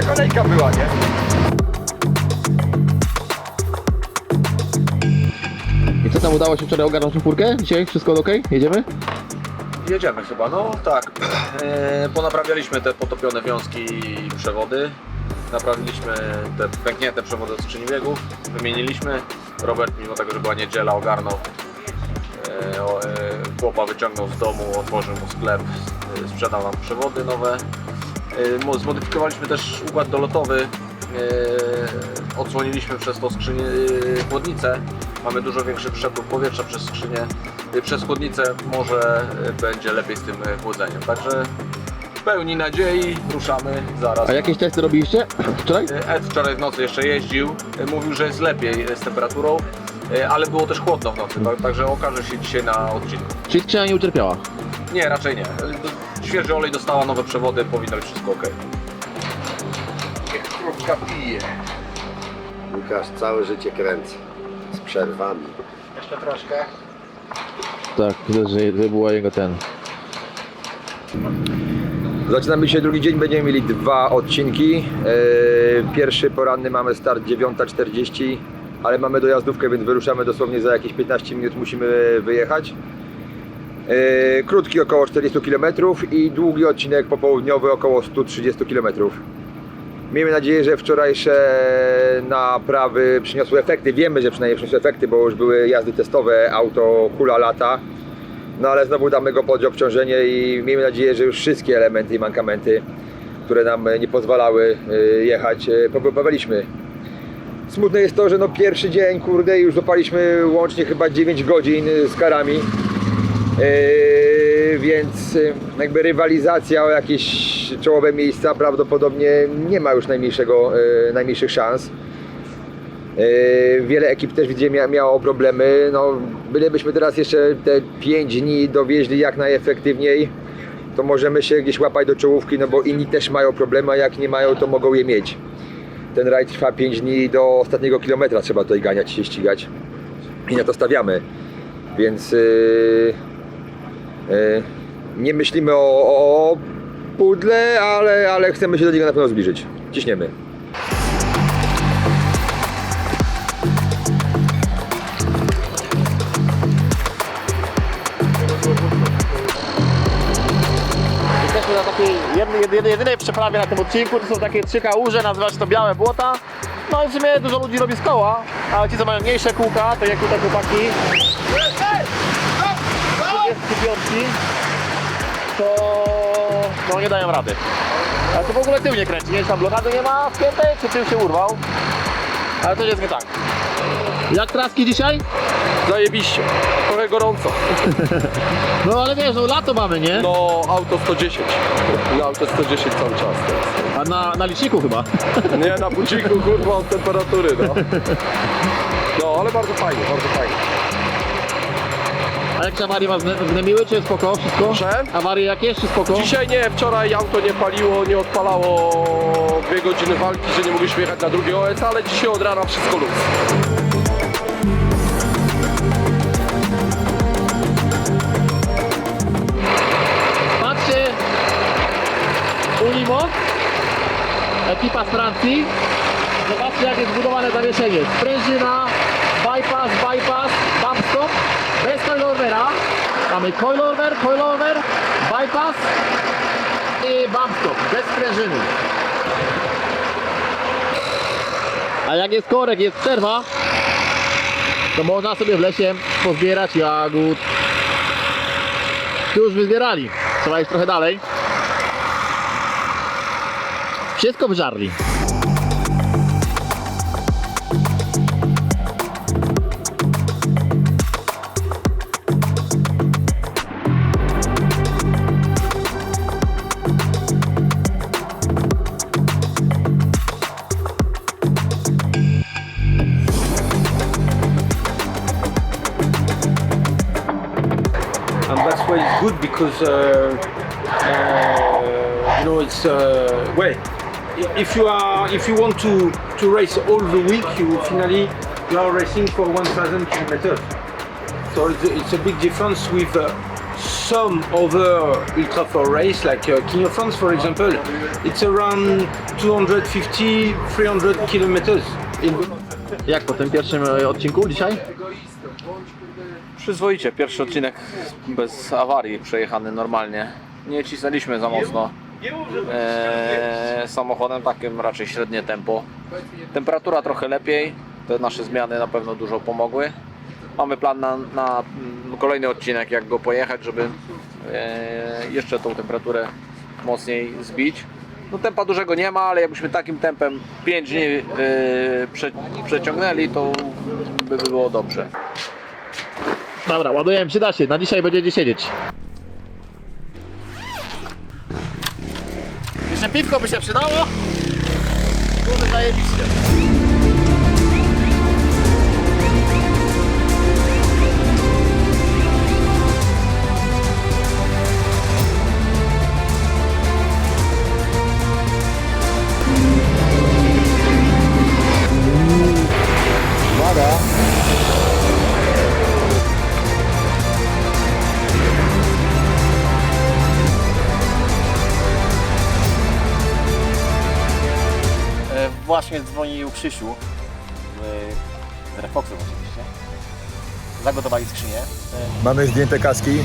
kolejka była, nie? I co tam, udało się wczoraj ogarnąć czwórkę? Dzisiaj wszystko ok? Jedziemy? Jedziemy chyba, no tak. Ponaprawialiśmy te potopione wiązki i przewody. Naprawiliśmy te pęknięte przewody od skrzyni biegów. Wymieniliśmy. Robert, mimo tego, że była niedziela, ogarnął. Chłopa wyciągnął z domu, otworzył mu sklep, sprzedał nam przewody nowe. Zmodyfikowaliśmy też układ dolotowy. Odsłoniliśmy przez to skrzynię, chłodnicę. Mamy dużo większy przepływ powietrza przez skrzynię. Przez chłodnicę może będzie lepiej z tym chłodzeniem. Także w pełni nadziei ruszamy zaraz. A jakieś testy robiliście wczoraj? Ed wczoraj w nocy jeszcze jeździł. Mówił, że jest lepiej z temperaturą, ale było też chłodno w nocy. Także okaże się dzisiaj na odcinku. Czyli skrzynia nie ucierpiała? Nie, raczej nie. Świeży olej dostała, nowe przewody, powinno być wszystko ok. Krótka pije. Łukasz całe życie kręci. Z przerwami. Jeszcze troszkę. Tak, widać, że to była jego ten. Zaczynamy dzisiaj drugi dzień, będziemy mieli 2 odcinki. Pierwszy poranny mamy start 9:40, ale mamy dojazdówkę, więc wyruszamy dosłownie za jakieś 15 minut, musimy wyjechać. Krótki około 40 km i długi odcinek popołudniowy około 130 km. Miejmy nadzieję, że wczorajsze naprawy przyniosły efekty. Wiemy, że przynajmniej przyniosły efekty, bo już były jazdy testowe, auto hula lata. No ale znowu damy go pod obciążenie i miejmy nadzieję, że już wszystkie elementy i mankamenty, które nam nie pozwalały jechać, poprawialiśmy. Smutne jest to, że no pierwszy dzień, kurde, już dopaliśmy łącznie chyba 9 godzin z karami. Więc jakby rywalizacja o jakieś czołowe miejsca prawdopodobnie nie ma już najmniejszych szans. Wiele ekip też widzę miało problemy. No, bylebyśmy teraz jeszcze te 5 dni dowieźli jak najefektywniej, to możemy się gdzieś łapać do czołówki, no bo inni też mają problemy, a jak nie mają, to mogą je mieć. Ten rajd trwa 5 dni, do ostatniego kilometra trzeba tutaj ganiać, się ścigać i na to stawiamy. Więc nie myślimy o pudle, ale chcemy się do niego na pewno zbliżyć. Ciśniemy. Jesteśmy na takiej jedynej przeprawie na tym odcinku. To są takie 3 kałuże, nazywa się to Białe Błota. No i w sumie dużo ludzi robi z koła, ale ci co mają mniejsze kółka, to jak tutaj chłopaki, 25, to no nie dają rady. Ale to w ogóle tył nie kręci, nie wiem, czy tam blokady nie ma wpiętej, czy tył się urwał. Ale to jest nie tak. Jak traski dzisiaj? Zajebiście, trochę gorąco. No ale wiesz, no lato mamy, nie? No auto 110. Na auto 110 cały czas teraz. A na liczniku chyba. Nie, na budziku kurwa od temperatury, no. No ale bardzo fajnie, bardzo fajnie. A jakieś awarie was gnębiły, czy spoko, wszystko? Proszę? Awarie jakieś, czy spoko? Dzisiaj nie, wczoraj auto nie paliło, nie odpalało 2 godziny walki, że nie mogliśmy jechać na drugi OS, ale dzisiaj od rana wszystko luz. Patrzcie, Unimo, ekipa z Francji. Zobaczcie, jak jest zbudowane zawieszenie. Sprężyna, bypass, bump stop, bez coilovera. Mamy coilover, bypass i bump stop, bez sprężyny. A jak jest korek, jest przerwa, to można sobie w lesie pozbierać jagód. Tu już wyzbierali, trzeba iść trochę dalej. Wszystko wyżarli. And that's why it's good because you know it's well. If you want to race all the week, you are racing for 1,000 kilometers. So it's a big difference with some other ultra four race like King of France, for example, it's around 250-300 kilometers. Jak po tym pierwszym odcinku dzisiaj? Przyzwoicie, pierwszy odcinek bez awarii, przejechany normalnie. Nie cisnęliśmy za mocno. Samochodem takim raczej średnie tempo. Temperatura trochę lepiej, te nasze zmiany na pewno dużo pomogły. Mamy plan na kolejny odcinek, jak go pojechać, żeby jeszcze tą temperaturę mocniej zbić. No tempa dużego nie ma, ale jakbyśmy takim tempem 5 dni przeciągnęli, to by było dobrze. Dobra, ładujemy, przyda się, na dzisiaj będzie gdzie siedzieć. Jeszcze piwko by się przydało? Byłoby zajebiście. Uwaga! Właśnie dzwonił Krzysiu z Refoxu oczywiście. Zagotowali skrzynię. Mamy zdjęte kaski.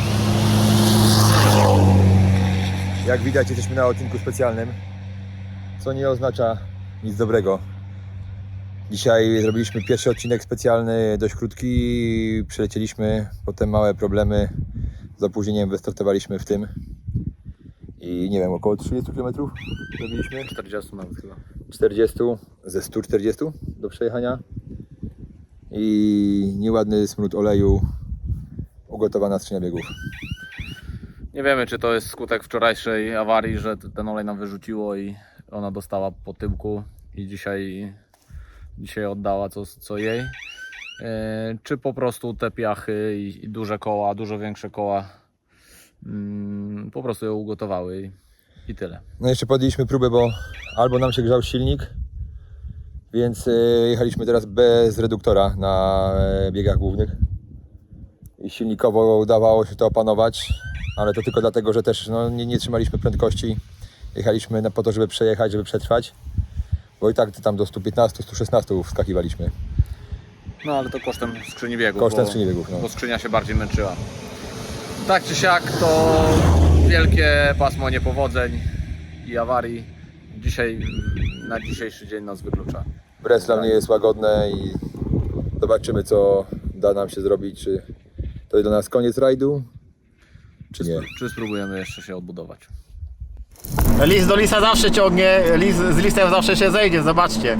Jak widać, jesteśmy na odcinku specjalnym, co nie oznacza nic dobrego. Dzisiaj zrobiliśmy pierwszy odcinek specjalny, dość krótki. Przelecieliśmy, potem małe problemy. Z opóźnieniem wystartowaliśmy w tym. I nie wiem, około 30 km zrobiliśmy. 40 nawet chyba. 40 ze 140 do przejechania. I nieładny smród oleju, ugotowana skrzynia biegów. Nie wiemy, czy to jest skutek wczorajszej awarii, że ten olej nam wyrzuciło i ona dostała po tyłku i dzisiaj oddała co jej. Czy po prostu te piachy i duże koła, dużo większe koła po prostu ją ugotowały i tyle. No jeszcze podjęliśmy próbę, bo albo nam się grzał silnik, więc jechaliśmy teraz bez reduktora na biegach głównych. I silnikowo udawało się to opanować, ale to tylko dlatego, że też no, nie trzymaliśmy prędkości. Jechaliśmy po to, żeby przejechać, żeby przetrwać, bo i tak tam do 115-116 wskakiwaliśmy. No ale to kosztem skrzyni biegów, Kosztem skrzyni biegów, no. bo skrzynia się bardziej męczyła. Tak czy siak to wielkie pasmo niepowodzeń i awarii dzisiaj, na dzisiejszy dzień nas wyklucza. Breslau nie jest łagodne i zobaczymy, co da nam się zrobić, czy to jest dla nas koniec rajdu, czy nie. Czy spróbujemy jeszcze się odbudować. Lis do lisa zawsze ciągnie, lis z lisem zawsze się zejdzie, zobaczcie.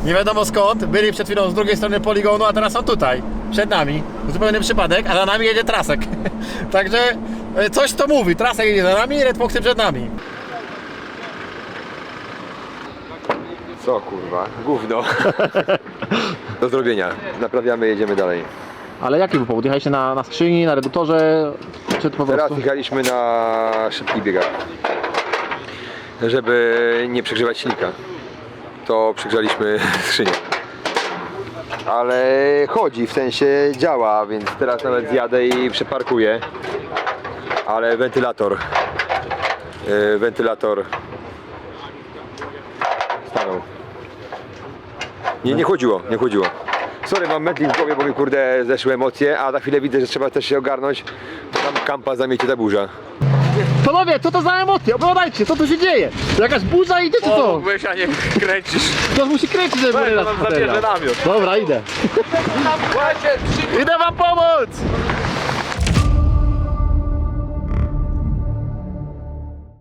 Nie wiadomo skąd, byli przed chwilą z drugiej strony poligonu, a teraz są tutaj, przed nami. Zupełny przypadek, a za nami jedzie Trasek. Także coś to mówi, Trasek jedzie za nami, Red Foxy przed nami. Co kurwa, gówno. Do zrobienia, naprawiamy, jedziemy dalej. Ale jaki był powód? Jechaliście na skrzyni, na reduktorze, czy po Teraz prostu? jechaliśmy na szybkich biegach, żeby nie przegrzewać silnika. To przegrzaliśmy skrzynię. Ale chodzi, w sensie działa, więc teraz nawet zjadę i przeparkuję. Ale wentylator stanął. Nie chłodziło. Sorry, mam mętlik w głowie, bo mi kurde zeszły emocje, a za chwilę widzę, że trzeba też się ogarnąć, bo tam kampa zamiecie ta burza. Panowie, co to za emocje? Opowiadajcie, co tu się dzieje? Jakaś burza idzie, czy co? Mógłbyś, a nie kręcisz. Ktoś musi kręcić, żeby Weź, relaks nam zabierze materiał. namiot. Dobra, idę. Idę wam pomóc!